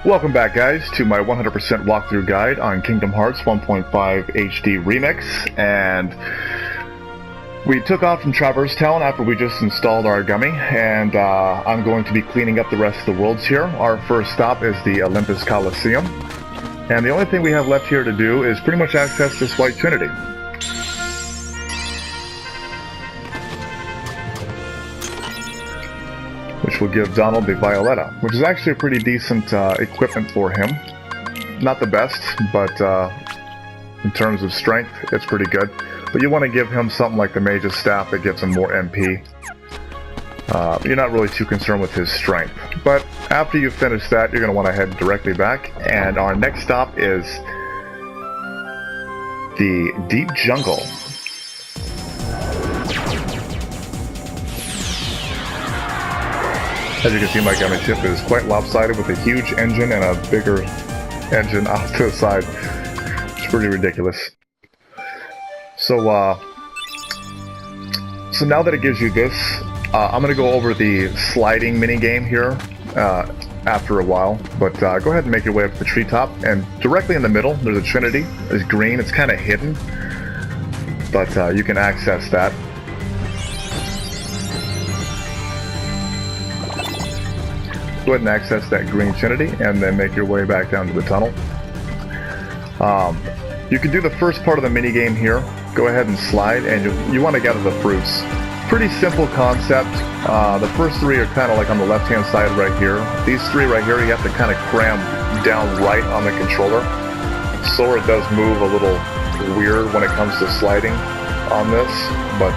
Welcome back, guys, to my 100% walkthrough guide on Kingdom Hearts 1.5 HD Remix. And we took off from Traverse Town after we just installed our gummy, and I'm going to be cleaning up the rest of the worlds here. Our first stop is the Olympus Colosseum, and the only thing we have left here to do is pretty much access this White Trinity. Which will give Donald the Violetta, which is actually a pretty decent equipment for him. Not the best, but in terms of strength, it's pretty good. But you want to give him something like the Mage's Staff that gives him more MP. You're not really too concerned with his strength. But after you finish that, you're going to want to head directly back. And our next stop is the Deep Jungle. As you can see, my gummy ship is quite lopsided with a huge engine and a bigger engine off to the side. It's pretty ridiculous. So now that it gives you this, I'm going to go over the sliding minigame here after a while. But go ahead and make your way up to the treetop. And directly in the middle, there's a Trinity. It's green. It's kind of hidden. But you can access that. Go ahead and access that green Trinity and then make your way back down to the tunnel. You can do the first part of the minigame here. Go ahead and slide, and you want to gather the fruits. Pretty simple concept. The first three are kind of like on the left hand side right here. These three right here you have to kind of cram down right on the controller. Sora does move a little weird when it comes to sliding on this, but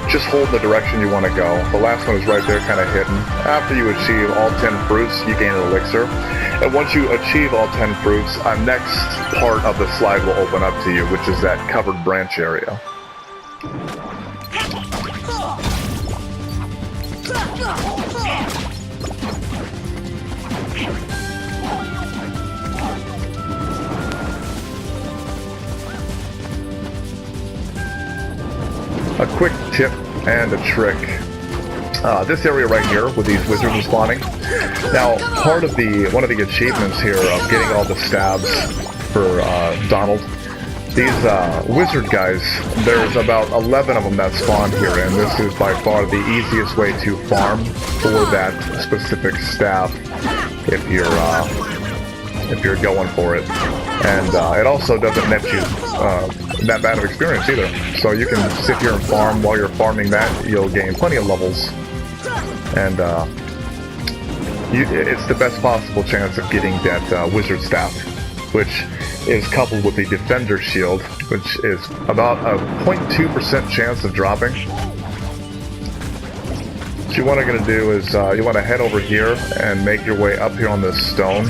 just hold the direction you want to go. The last one is right there, kind of hidden. After you achieve all 10 fruits, you gain an elixir. And once you achieve all 10 fruits, our next part of the slide will open up to you, which is that covered branch area. A quick tip and a trick. This area right here with these wizards respawning. Now, one of the achievements here of getting all the stabs for Donald, these wizard guys, there's about 11 of them that spawn here, and this is by far the easiest way to farm for that specific staff if you're going for it. And it also doesn't net you that bad of experience either. So you can sit here and farm. While you're farming that, you'll gain plenty of levels. And it's the best possible chance of getting that wizard staff, which is coupled with the defender shield, which is about a 0.2% chance of dropping. What you want to do is you want to head over here and make your way up here on this stone.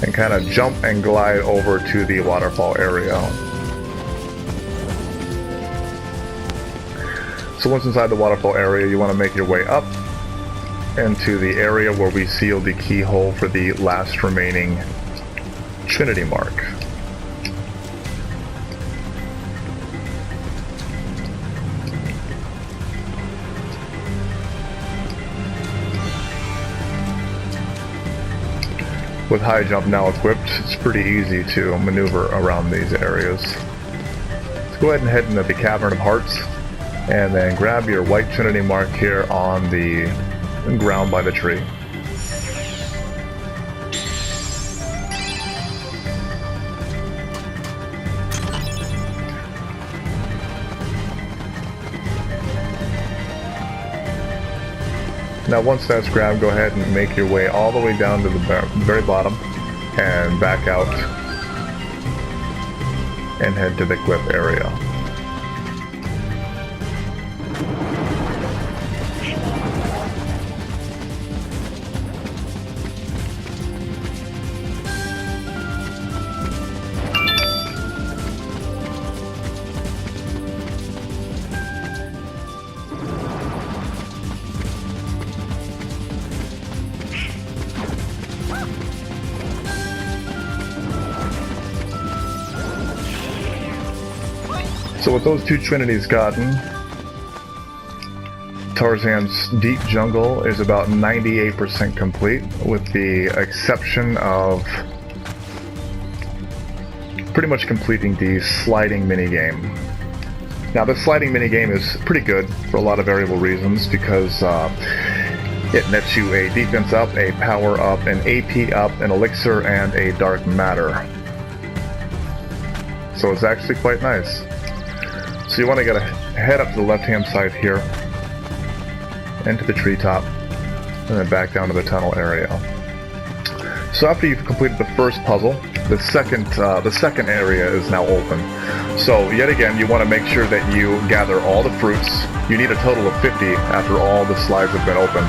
And kind of jump and glide over to the waterfall area. So once inside the waterfall area, you want to make your way up into the area where we sealed the keyhole for the last remaining Trinity mark. With high jump now equipped, it's pretty easy to maneuver around these areas. Let's go ahead and head into the Cavern of Hearts, and then grab your White Trinity mark here on the ground by the tree. Now once that's grabbed, go ahead and make your way all the way down to the very bottom and back out and head to the cliff area. So with those two Trinities gotten, Tarzan's Deep Jungle is about 98% complete, with the exception of pretty much completing the sliding minigame. Now, this sliding minigame is pretty good for a lot of variable reasons, because it nets you a defense up, a power up, an AP up, an elixir, and a dark matter. So it's actually quite nice. So you want to head up to the left-hand side here, into the treetop, and then back down to the tunnel area. So after you've completed the first puzzle, the second area is now open. So yet again, you want to make sure that you gather all the fruits. You need a total of 50 after all the slides have been open.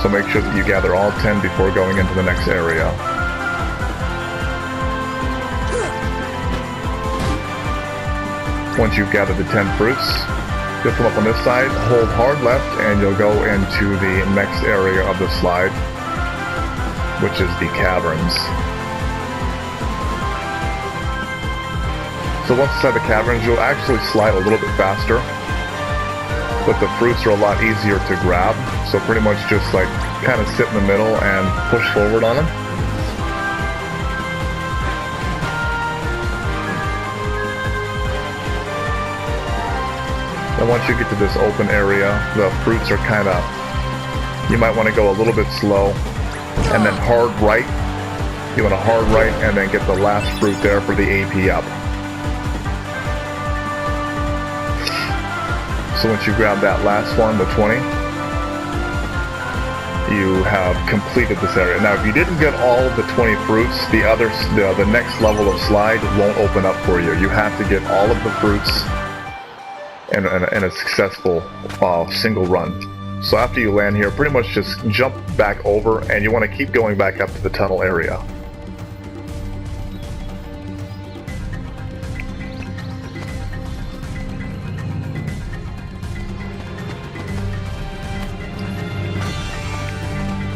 So make sure that you gather all 10 before going into the next area. Once you've gathered the 10 fruits, you'll come up on this side, hold hard left, and you'll go into the next area of the slide, which is the caverns. So once inside the caverns, you'll actually slide a little bit faster, but the fruits are a lot easier to grab, so pretty much just like kind of sit in the middle and push forward on them. And once you get to this open area, the fruits are kind of, you might want to go a little bit slow, and then hard right. You want to hard right and then get the last fruit there for the AP up. So once you grab that last one, the 20, you have completed this area. Now, if you didn't get all of the 20 fruits, the next level of slide won't open up for you. You have to get all of the fruits in a successful single run. So after you land here, pretty much just jump back over, and you want to keep going back up to the tunnel area.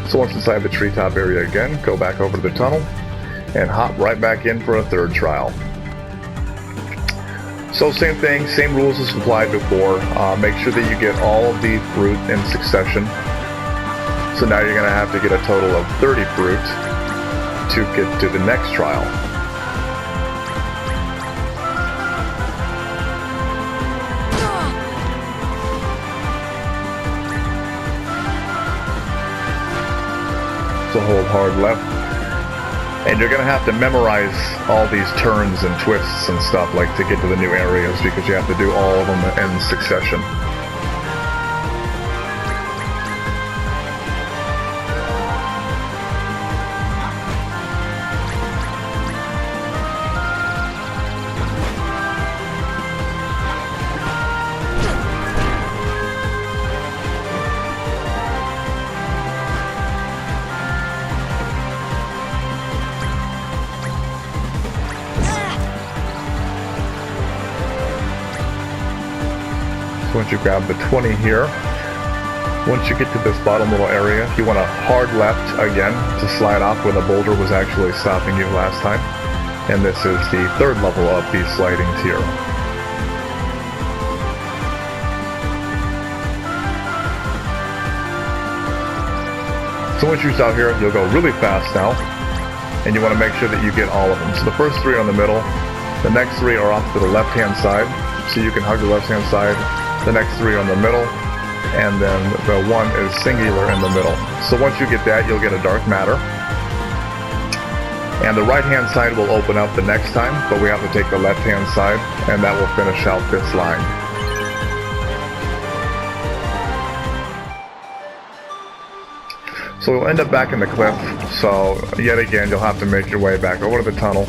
So once inside the treetop area again, go back over to the tunnel and hop right back in for a third trial. So same thing, same rules as applied before. Make sure that you get all of the fruit in succession. So now you're going to have to get a total of 30 fruit to get to the next trial. So hold hard left. And you're going to have to memorize all these turns and twists and stuff like to get to the new areas, because you have to do all of them in succession. Once you grab the 20 here, once you get to this bottom little area, you want to hard left again to slide off where the boulder was actually stopping you last time. And this is the third level of the sliding tier. So once you're out here, you'll go really fast now, and you want to make sure that you get all of them. So the first 3 are in the middle, the next 3 are off to the left-hand side, so you can hug the left-hand side. The next 3 are in the middle, and then the 1 is singular in the middle. So once you get that, you'll get a dark matter. And the right-hand side will open up the next time, but we have to take the left-hand side, and that will finish out this line. So we'll end up back in the cliff, so yet again, you'll have to make your way back over to the tunnel.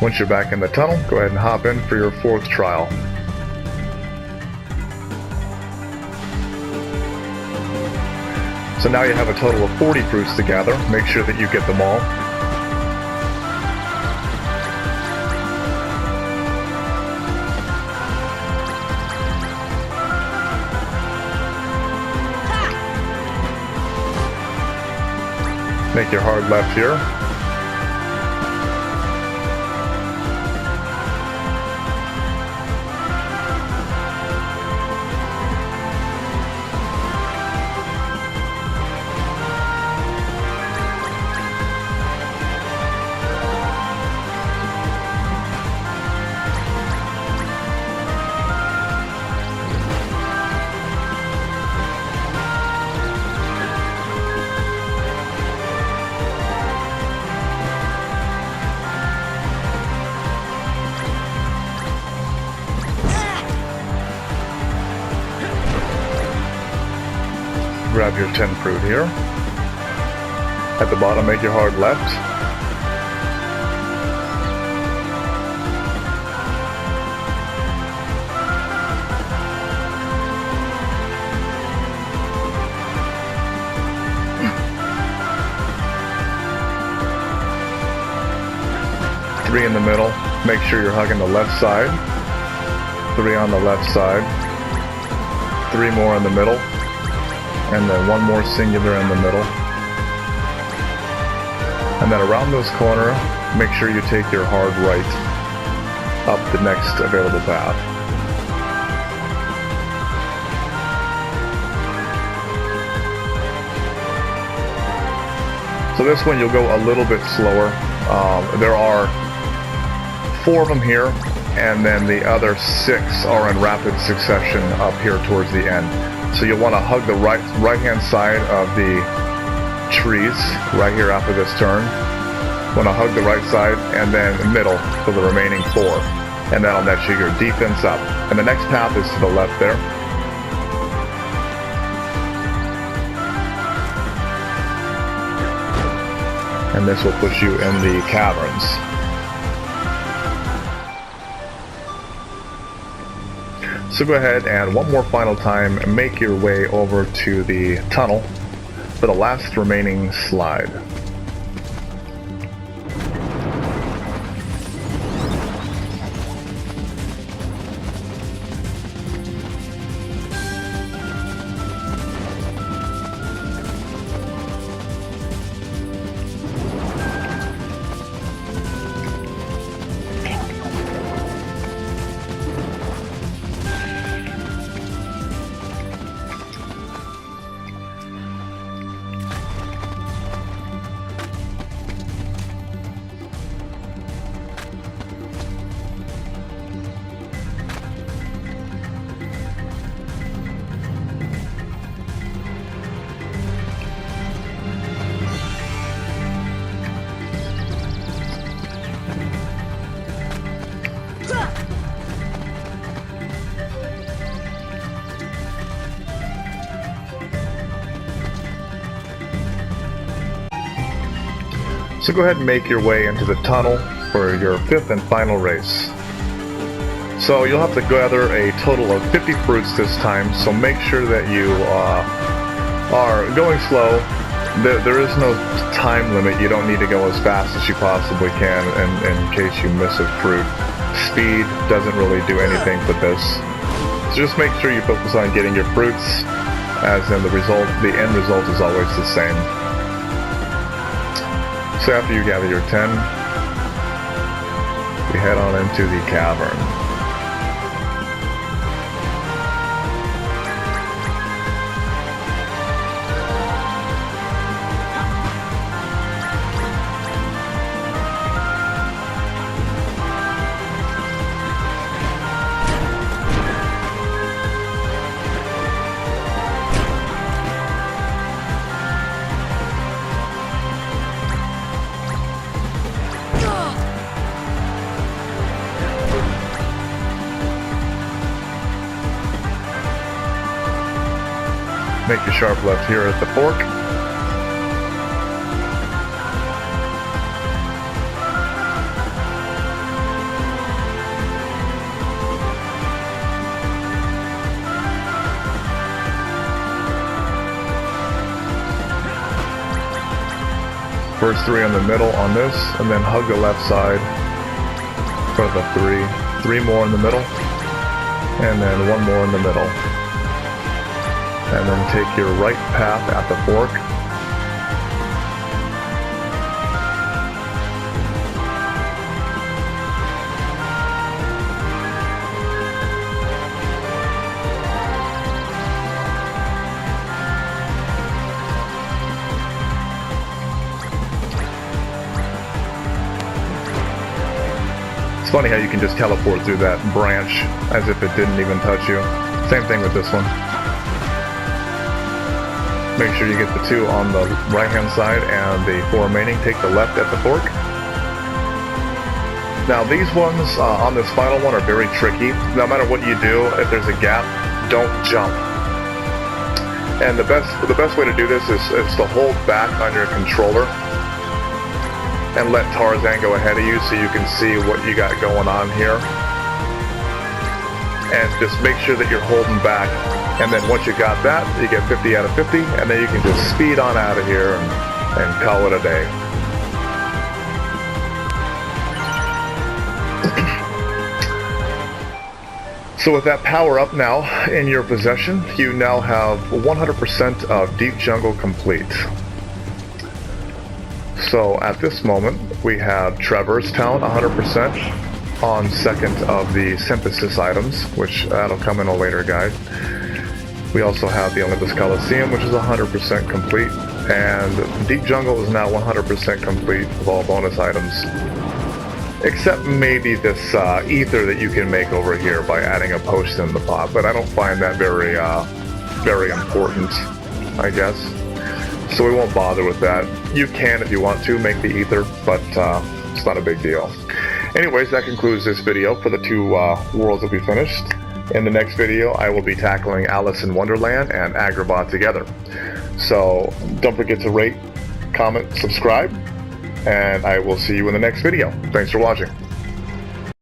Once you're back in the tunnel, go ahead and hop in for your 4th trial. So now you have a total of 40 fruits to gather. Make sure that you get them all. Make your hard left here. Grab your 10 fruit here. At the bottom, make your hard left. Three in the middle. Make sure you're hugging the left side. 3 on the left side. 3 more in the middle. And then 1 more singular in the middle. And then around this corner, make sure you take your hard right up the next available path. So this one you'll go a little bit slower. There are 4 of them here, and then the other 6 are in rapid succession up here towards the end. So you'll want to hug the right-hand side of the trees right here after this turn. Want to hug the right side and then middle for the remaining 4. And that'll net you your defense up. And the next path is to the left there. And this will put you in the caverns. So go ahead and one more final time, make your way over to the tunnel for the last remaining slide. So go ahead and make your way into the tunnel for your 5th and final race. So you'll have to gather a total of 50 fruits this time, so make sure that you are going slow. There is no time limit. You don't need to go as fast as you possibly can in case you miss a fruit. Speed doesn't really do anything for this. So just make sure you focus on getting your fruits, as in the end result is always the same. So after you gather your 10, we head on into the cavern. Make your sharp left here at the fork. first 3 in the middle on this, and then hug the left side for the 3 more in the middle, and then 1 more in the middle, and then take your right path at the fork. It's funny how you can just teleport through that branch as if it didn't even touch you. Same thing with this one. Make sure you get the 2 on the right hand side and the 4 remaining. Take the left at the fork. Now these ones on this final one are very tricky. No matter what you do, if there's a gap, don't jump. And the best way to do this is to hold back on your controller and let Tarzan go ahead of you so you can see what you got going on here. And just make sure that you're holding back. And then once you got that, you get 50 out of 50, and then you can just speed on out of here and call it a day. So with that power up now in your possession, you now have 100% of Deep Jungle complete. So at this moment, we have Traverse Town 100% on second of the synthesis items, which that'll come in a later guide. We also have the Olympus Colosseum, which is 100% complete, and Deep Jungle is now 100% complete with all bonus items. Except maybe this ether that you can make over here by adding a potion in the pot, but I don't find that very important, I guess. So we won't bother with that. You can, if you want to, make the ether, but it's not a big deal. Anyways, that concludes this video for the 2 worlds that we finished. In the next video, I will be tackling Alice in Wonderland and Agrabah together. So don't forget to rate, comment, subscribe, and I will see you in the next video. Thanks for watching.